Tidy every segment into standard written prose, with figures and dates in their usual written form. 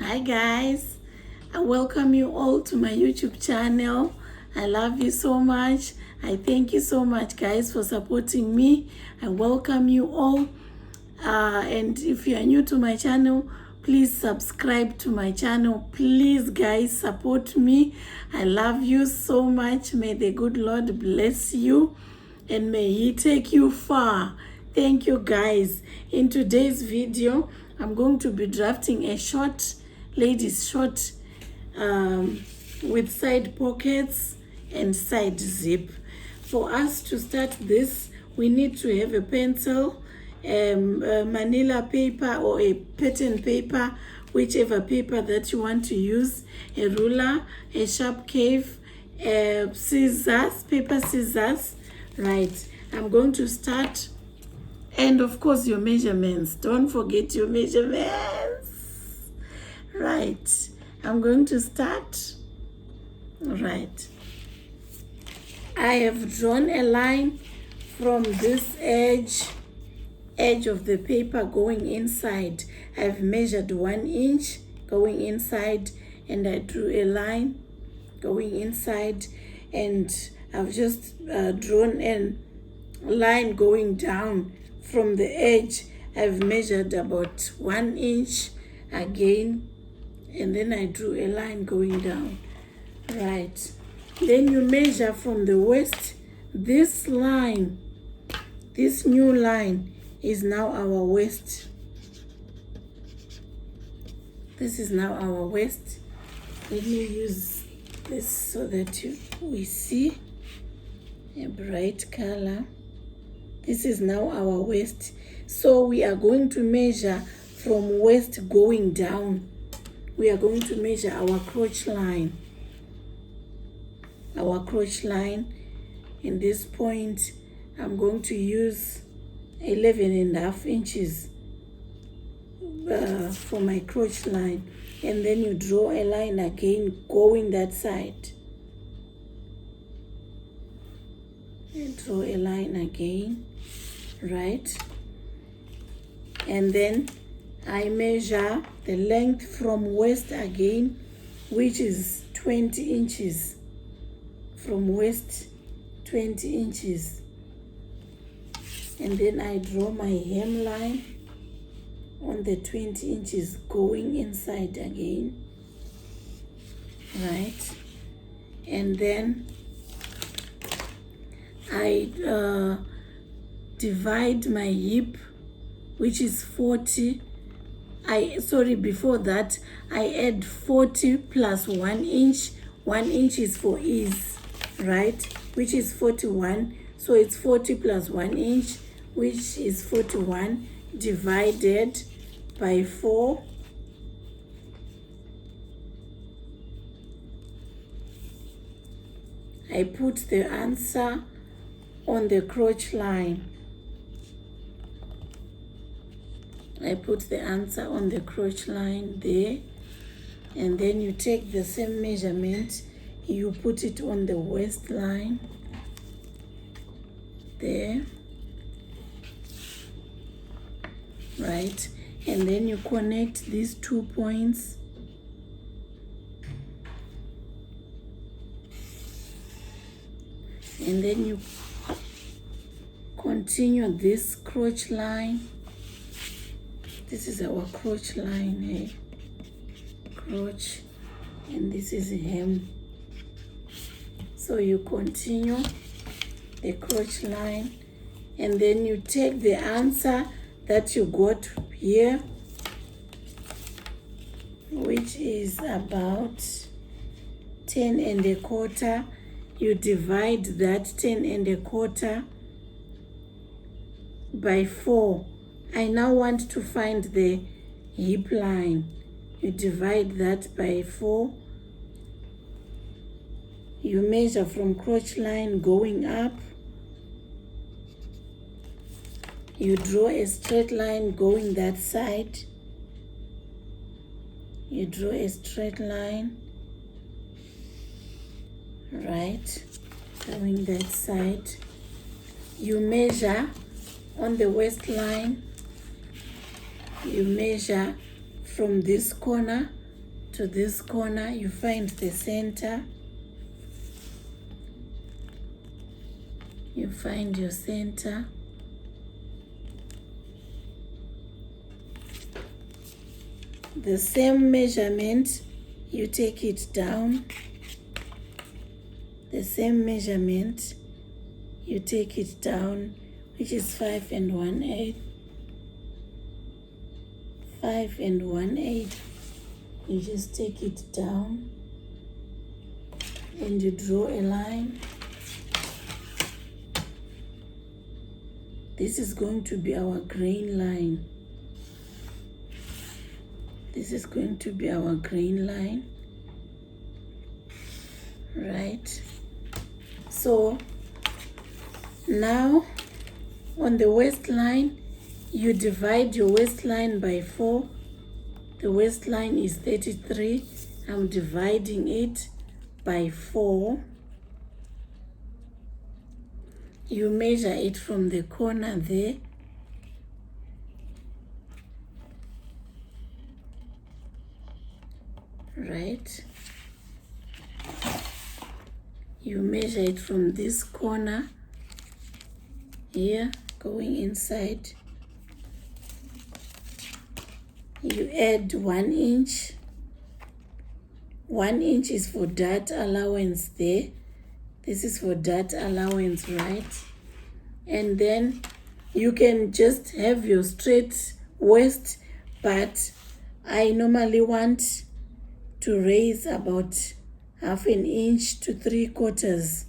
Hi guys, I welcome you all to my YouTube channel. I love you so much. I thank you so much guys for supporting me. I welcome you all, and if you are new to my channel, please subscribe to my channel. Please guys, support me. I love you so much. May the good Lord bless you and may he take you far. Thank you guys. In today's video, I'm going to be drafting a short, ladies short, with side pockets and side zip. For us to start this, we need to have a pencil, a manila paper or a pattern paper, whichever paper that you want to use, a ruler, a sharp cave, scissors, paper scissors. Right, I'm going to start, and of course your measurements. Don't forget your measurements. Right, I'm going to start. Right, I have drawn a line from this edge of the paper going inside. I've measured 1 inch going inside, and I drew a line going inside, and I've just drawn a line going down from the edge. I've measured about 1 inch again, and then I drew a line going down. Right, then you measure from the waist. This line, this new line is now our waist. This is now our waist. Let me use this so that we see a bright color. This is now our waist. So we are going to measure from waist going down. We are going to measure our crotch line. Our crotch line. In this point, I'm going to use 11.5 inches for my crotch line, and then you draw a line again going that side. And draw a line again, right? And then I measure the length from waist again, which is 20 inches. From waist, 20 inches. And then I draw my hemline on the 20 inches going inside again, right? And then I divide my hip, which is 40. Before that, I add 40 plus 1 inch. 1 inch is for ease, right? Which is 41. So it's 40 plus 1 inch, which is 41, divided by 4. I put the answer on the crotch line. I put the answer on the crotch line there, and then you take the same measurement, you put it on the waistline there, right? And then you connect these 2 points. And then you continue this crotch line. This is our crotch line, crotch, and this is a hem. So you continue the crotch line, and then you take the answer that you got here, which is about 10.25. You divide that 10.25 by 4. I now want to find the hip line. You divide that by 4. You measure from crotch line going up. You draw a straight line going that side. You draw a straight line, right, going that side. You measure on the waistline. You measure from this corner to this corner, you find the center. You find your center. The same measurement, you take it down. The same measurement, you take it down, which is 5 1/8. 5 1/8. You just take it down and you draw a line. This is going to be our grain line. This is going to be our grain line, right? So now on the waistline, you divide your waistline by 4. The waistline is 33. I'm dividing it by 4. You measure it from the corner there. Right? You measure it from this corner here, going inside. You add 1 inch. 1 inch is for dart allowance there. This is for dart allowance, right? And then you can just have your straight waist, but I normally want to raise about 1/2 inch to 3/4,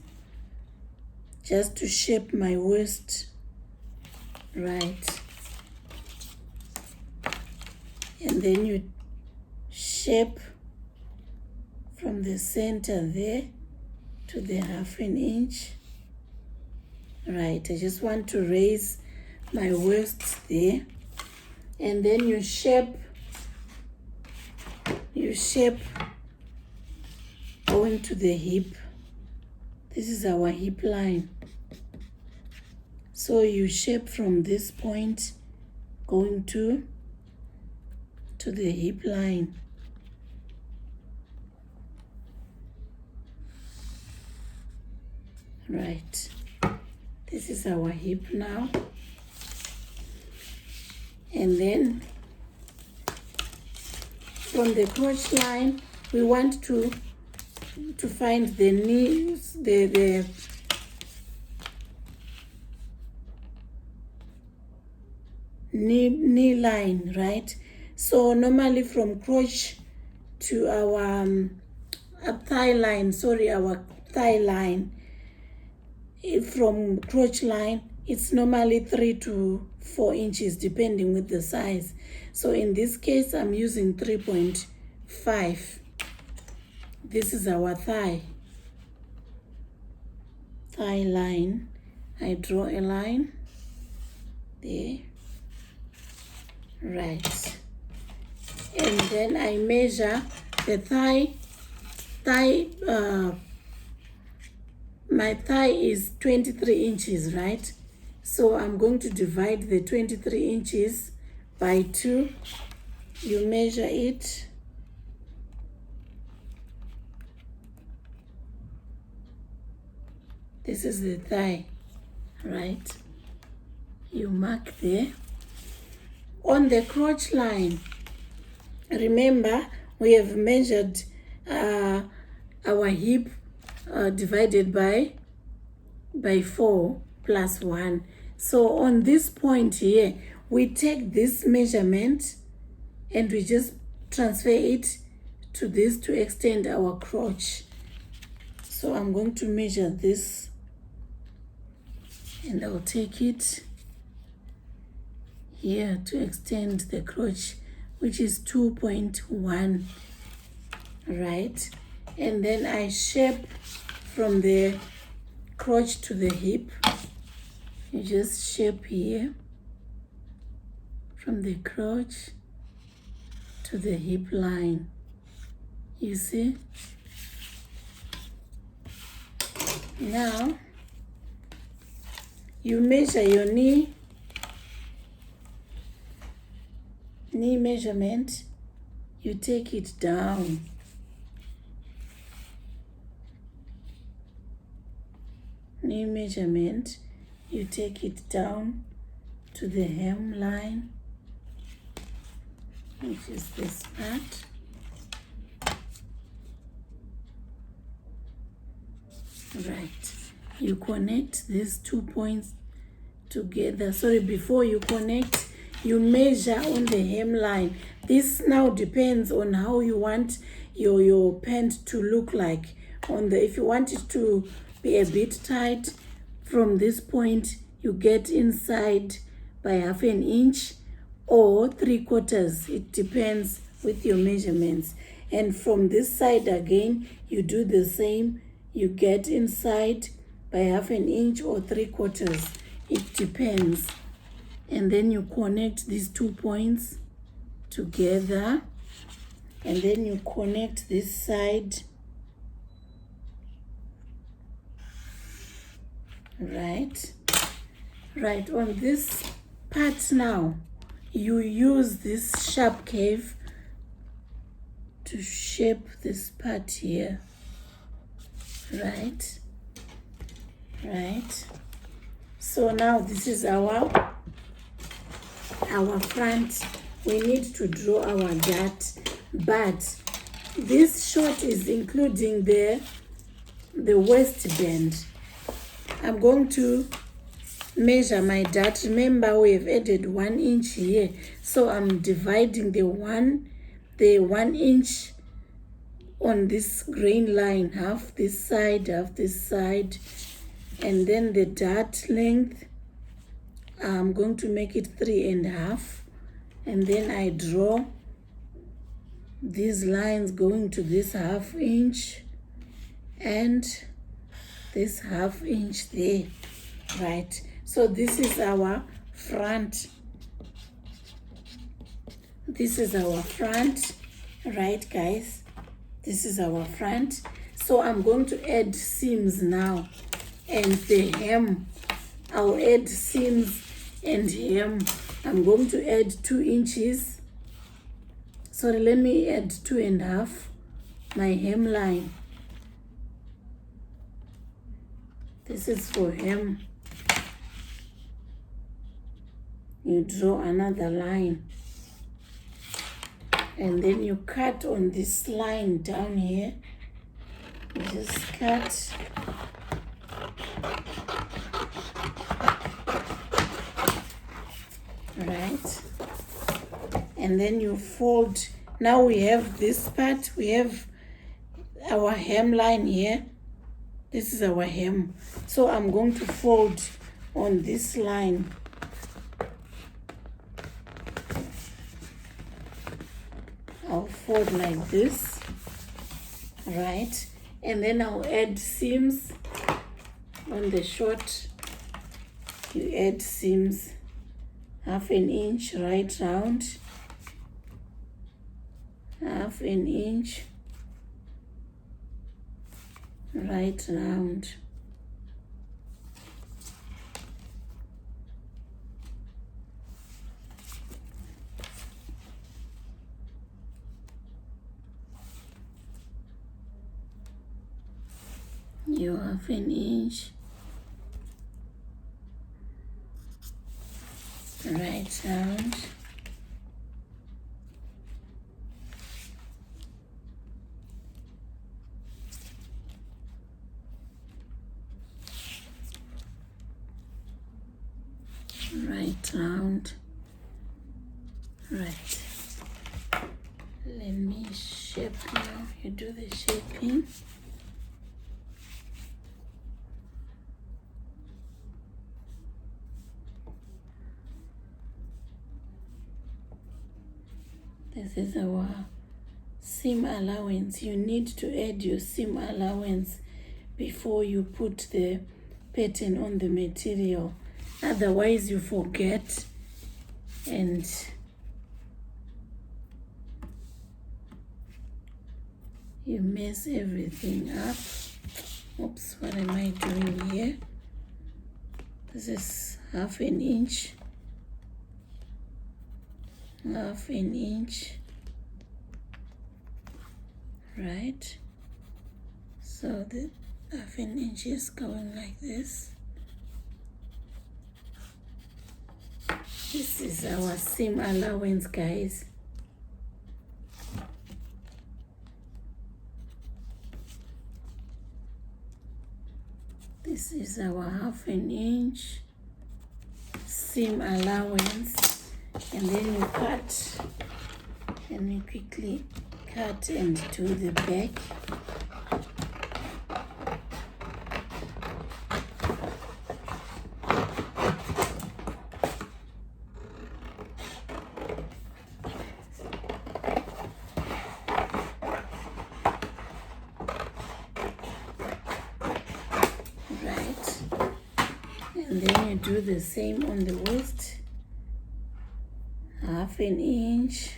just to shape my waist, right? And then you shape from the center there to the 1/2 inch, right? I just want to raise my waist there. And then you shape going to the hip. This is our hip line. So you shape from this point going to the hip line. Right. This is our hip now. And then from the crotch line, we want to find the knees, the knee line, right? So normally from crotch to our thigh line, our thigh line, from crotch line, it's normally 3 to 4 inches depending with the size. So in this case, I'm using 3.5. This is our thigh line. I draw a line there, right? And then I measure the thigh. My thigh is 23 inches, right? So I'm going to divide the 23 inches by 2. You measure it. This is the thigh, right? You mark there. On the crotch line, remember we have measured our hip divided by 4 plus 1. So on this point here, we take this measurement and we just transfer it to this to extend our crotch. So I'm going to measure this and I'll take it here to extend the crotch, which is 2.1, right? And then I shape from the crotch to the hip. You just shape here from the crotch to the hip line. You see? Now you measure your knee measurement. you take it down. New measurement, you take it down to the hemline, which is this part. Right, you connect these 2 points together. Sorry, before you connect, you measure on the hemline. This now depends on how you want your pant to look like. If you want it to be a bit tight, from this point you get inside by 1/2 inch or 3/4. It depends with your measurements. And from this side again, you do the same. You get inside by 1/2 inch or 3/4. It depends. And then you connect these 2 points together, and then you connect this side. Right, on this part now, you use this sharp curve to shape this part here. Right, so now this is our front. We need to draw our dart, but this short is including the waistband. I'm going to measure my dart. Remember, we have added 1 inch here, so I'm dividing the 1 inch on this grain line, half this side, and then the dart length, I'm going to make it 3.5, and then I draw these lines going to this 1/2 inch and this 1/2 inch there. Right, so this is our front. Right, guys, this is our front. So I'm going to add seams now, and the hem. I'll add seams and hem. I'm going to add 2 inches. Sorry, let me add 2.5, my hemline. This is for hem. You draw another line, and then you cut on this line down here. You just cut. Right, and then you fold. Now we have this part. We have our hemline here. This is our hem. So I'm going to fold on this line. I'll fold like this. Right, and then I'll add seams on the short. You add seams 1/2 inch right round, 1/2 inch right round. Your 1/2 inch right round. Right round. Right. Let me shape now. You do the shaping. This is our seam allowance. You need to add your seam allowance before you put the pattern on the material. Otherwise you forget and you mess everything up. Oops, what am I doing here? This is 1/2 inch. 1/2 inch right? So the ½ inch is going like this. This is our seam allowance, guys. This is our ½ inch seam allowance, and then you cut, and you quickly cut and do the back. And then you do the same on the waist, ½ inch.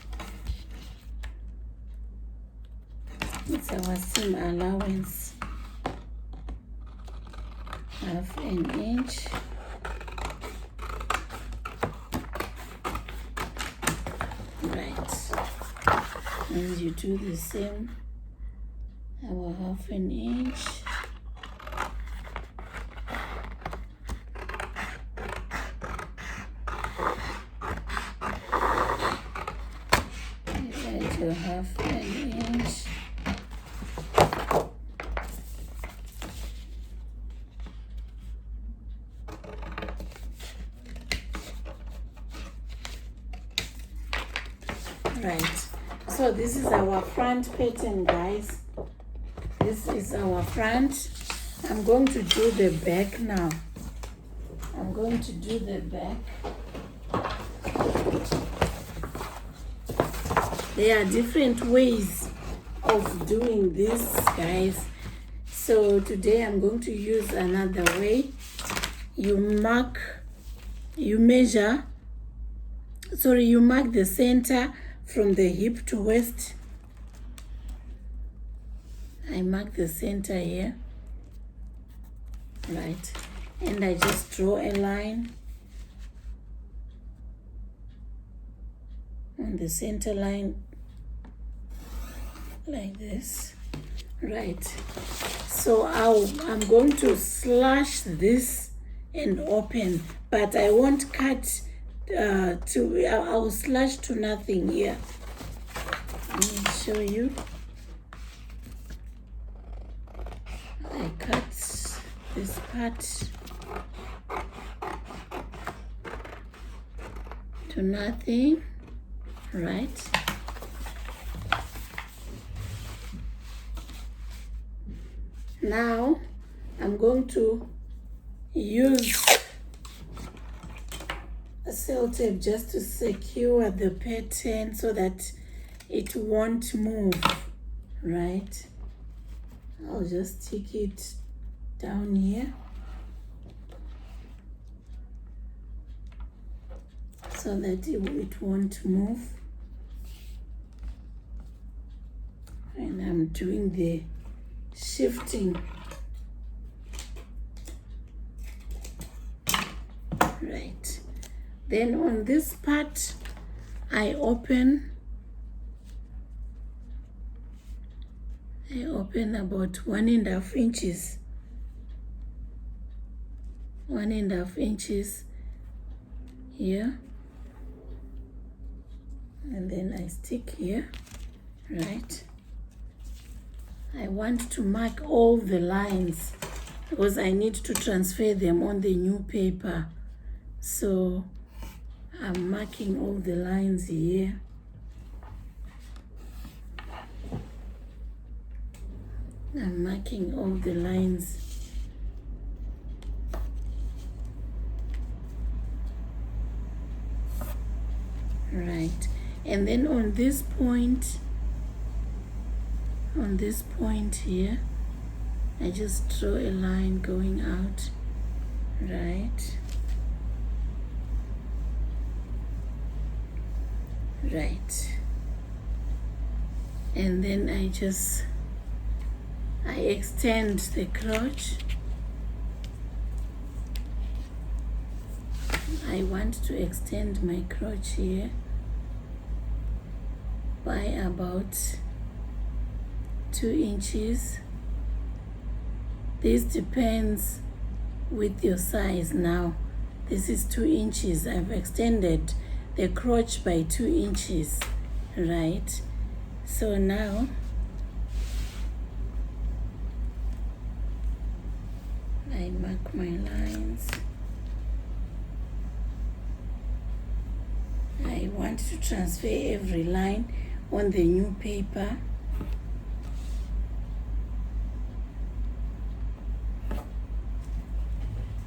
It's our seam allowance, ½ inch. Right, and you do the same, our ½ inch. To ½ inch. Right, so this is our front pattern, guys. This is our front. I'm going to do the back now. I'm going to do the back. There are different ways of doing this, guys. So today I'm going to use another way. You mark the center from the hip to waist. I mark the center here, right? And I just draw a line on the center line like this, right? So I'm going to slash this and open, but I won't cut I'll slash to nothing here. Let me show you. I cut this part to nothing, right? Now I'm going to use a sellotape just to secure the pattern so that it won't move, right? I'll just stick it down here so that it won't move. And I'm doing the shifting. Right. Then on this part, I open about 1½ inches. 1½ inches here. And then I stick here, right? I want to mark all the lines because I need to transfer them on the new paper. So I'm marking all the lines here. I'm marking all the lines. Right. And then on this point here, I just draw a line going out, right? Right. And then I extend the crotch. I want to extend my crotch here by about 2 inches. This depends with your size. Now this is 2 inches. I've extended the crotch by 2 inches, right? So now I mark my lines. I want to transfer every line on the new paper.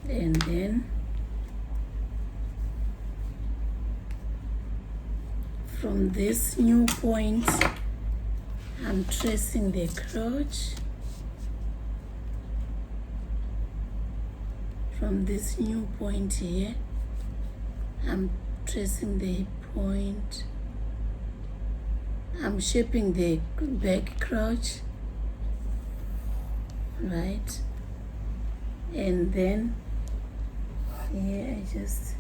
And then from this new point, I'm tracing the crotch. From this new point here, I'm tracing the point. I'm shaping the back crotch, right? And then here I just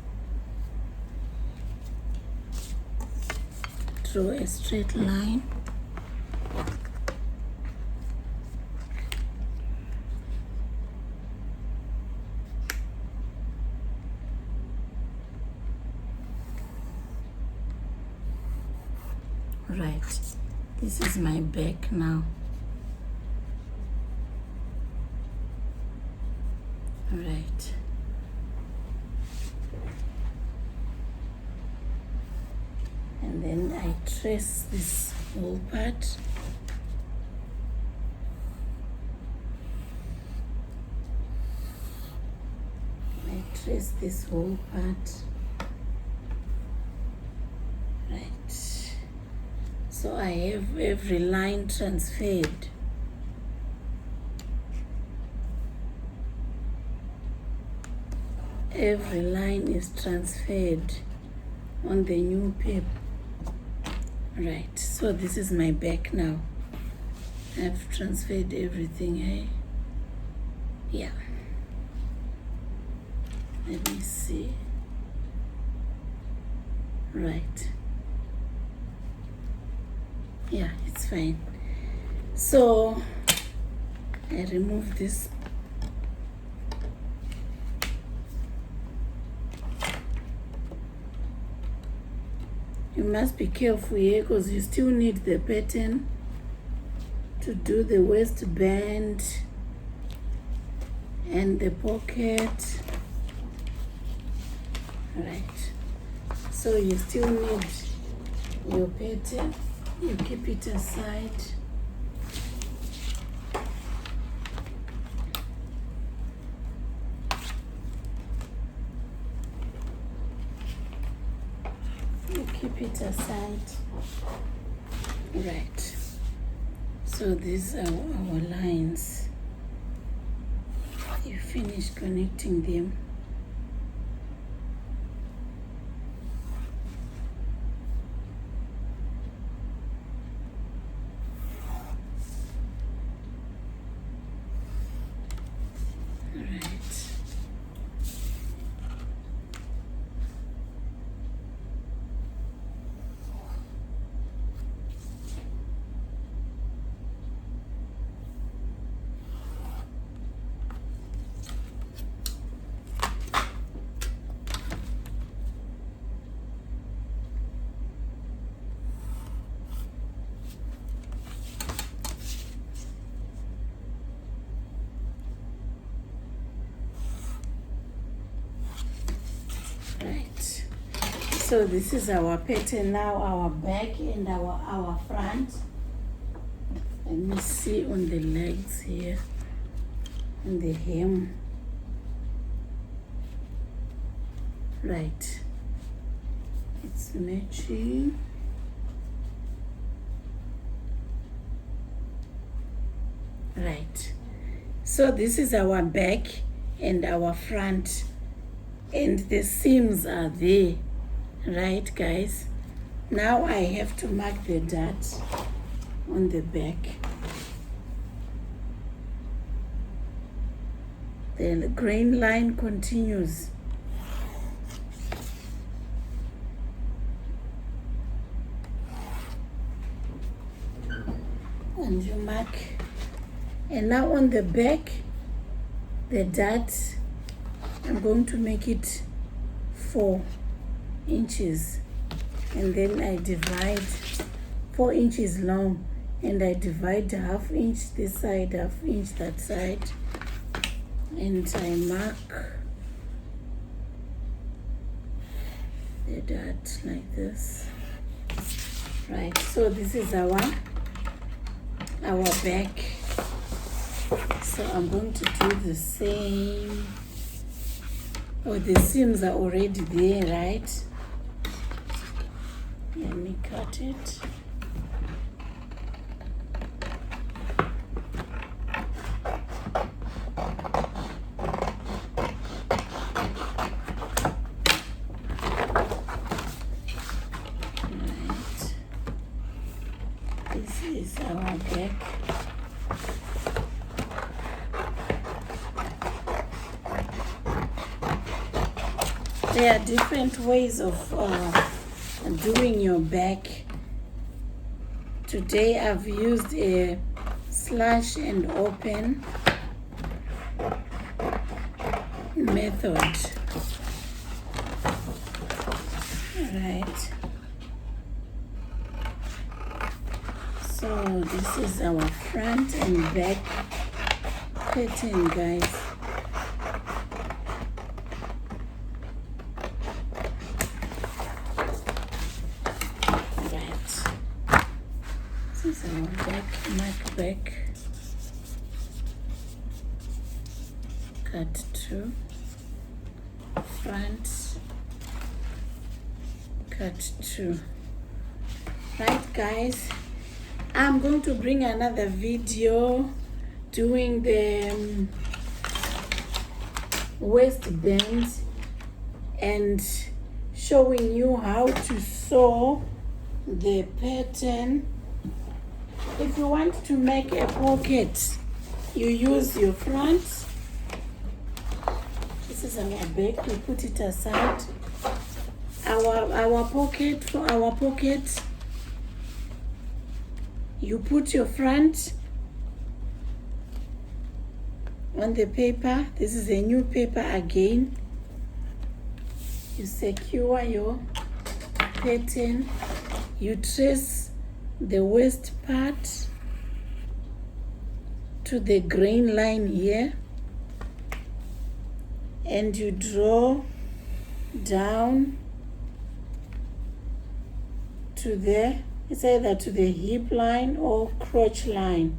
draw a straight line. Right, this is my back now. Right. And then I trace this whole part. I trace this whole part. Right. So I have every line transferred. Every line is transferred on the new paper. Right, so this is my back now. I've transferred everything, hey? Yeah. Let me see. Right. Yeah, it's fine. So I remove this. You must be careful here because you still need the pattern to do the waistband and the pocket. Right. So you still need your pattern. You keep it aside. You keep it aside. Right. So these are our lines. You finish connecting them. Right. So this is our pattern now, our back and our front. Let me see on the legs here, on the hem. Right. It's matching. Right. So this is our back and our front, and the seams are there, right guys? Now I have to mark the dot on the back. The grain line continues. and you mark. And now on the back, the dart, I'm going to make it 4 inches, and then I divide 4 inches long, and I divide 1/2 inch this side, 1/2 inch that side, and I mark the dart like this. Right, so this is our back. So I'm going to do the same. Oh, the seams are already there, right? Let me cut it. Right. This is our back. There are different ways of doing your back. Today I've used a slash and open method. Right. So this is our front and back pattern, guys. This is our back, back, cut through, front, cut through. Right, guys, I'm going to bring another video doing the waistband and showing you how to sew the pattern. If you want to make a pocket, you use your front. This is our back, we put it aside. Our pocket, for our pocket, you put your front on the paper. This is a new paper again. You secure your pattern. You trace the waist part to the grain line here, and you draw down to it's either to the hip line or crotch line.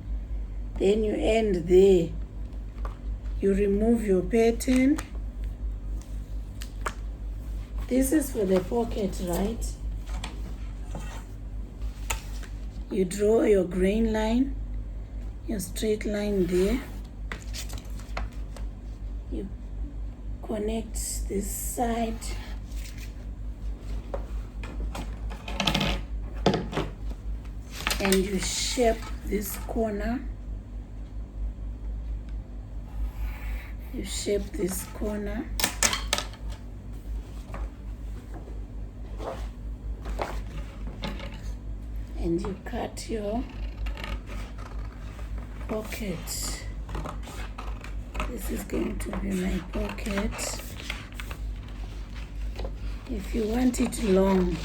Then you end there. You remove your pattern. This is for the pocket, right? You draw your grain line, your straight line there. You connect this side. And you shape this corner. You shape this corner. And you cut your pocket. This is going to be my pocket. If you want it long,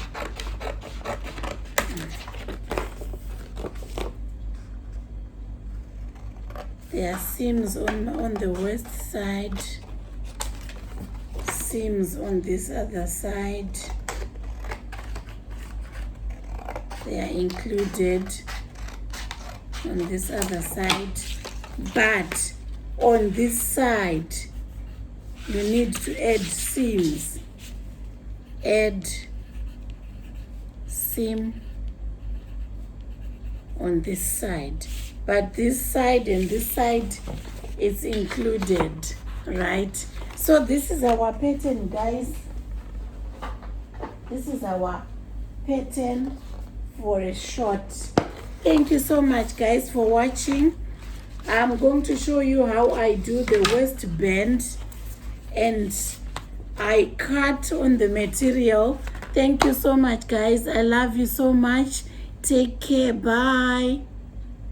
there are seams on the waist side, seams on this other side. They are included on this other side, but on this side you need to add seams. Add seam on this side, but this side and this side is included, right? So this is our pattern, guys. This is our pattern for a short. Thank you so much, guys, for watching. I'm going to show you how I do the waistband, and I cut on the material. Thank you so much, guys. I love you so much. Take care. Bye.